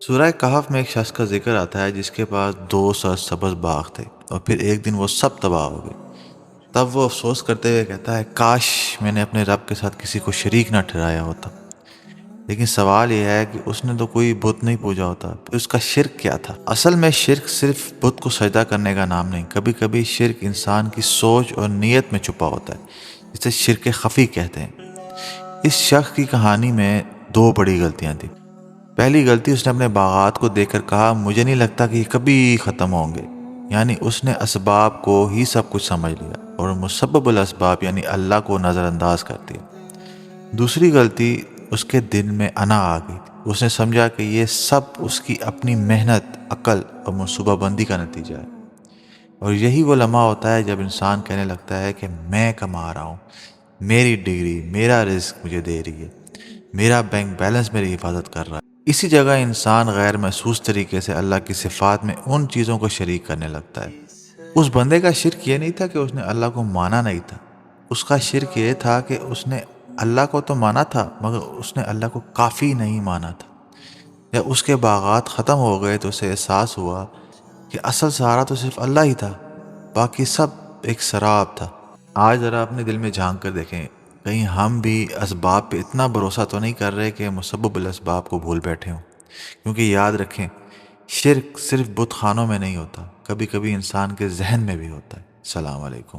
سورہ کہف میں ایک شخص کا ذکر آتا ہے جس کے پاس 2 سرسبز باغ تھے اور پھر ایک دن وہ سب تباہ ہو گئے۔ تب وہ افسوس کرتے ہوئے کہتا ہے، کاش میں نے اپنے رب کے ساتھ کسی کو شریک نہ ٹھہرایا ہوتا۔ لیکن سوال یہ ہے کہ اس نے تو کوئی بت نہیں پوجا ہوتا، پھر اس کا شرک کیا تھا؟ اصل میں شرک صرف بت کو سجدہ کرنے کا نام نہیں، کبھی کبھی شرک انسان کی سوچ اور نیت میں چھپا ہوتا ہے، جسے شرک خفی کہتے ہیں۔ اس شخص کی کہانی میں 2 بڑی غلطیاں تھیں۔ پہلی غلطی، اس نے اپنے باغات کو دیکھ کر کہا مجھے نہیں لگتا کہ یہ کبھی ختم ہوں گے، یعنی اس نے اسباب کو ہی سب کچھ سمجھ لیا اور مسبب الاسباب یعنی اللہ کو نظر انداز کر دیا۔ دوسری غلطی، اس کے دل میں انا آ گئی تھی۔ اس نے سمجھا کہ یہ سب اس کی اپنی محنت، عقل اور منصوبہ بندی کا نتیجہ ہے، اور یہی وہ لمحہ ہوتا ہے جب انسان کہنے لگتا ہے کہ میں کما رہا ہوں، میری ڈگری، میرا رزق مجھے دے رہی ہے، میرا بینک بیلنس میری حفاظت کر رہا ہے۔ اسی جگہ انسان غیر محسوس طریقے سے اللہ کی صفات میں ان چیزوں کو شریک کرنے لگتا ہے۔ اس بندے کا شرک یہ نہیں تھا کہ اس نے اللہ کو مانا نہیں تھا، اس کا شرک یہ تھا کہ اس نے اللہ کو تو مانا تھا مگر اس نے اللہ کو کافی نہیں مانا تھا۔ جب اس کے باغات ختم ہو گئے تو اسے احساس ہوا کہ اصل سہارا تو صرف اللہ ہی تھا، باقی سب ایک سراب تھا۔ آج ذرا اپنے دل میں جھانک کر دیکھیں، کہیں ہم بھی اسباب پہ اتنا بھروسہ تو نہیں کر رہے کہ مسبب الاسباب کو بھول بیٹھے ہوں؟ کیونکہ یاد رکھیں، شرک صرف بت خانوں میں نہیں ہوتا، کبھی کبھی انسان کے ذہن میں بھی ہوتا ہے۔ السلام علیکم۔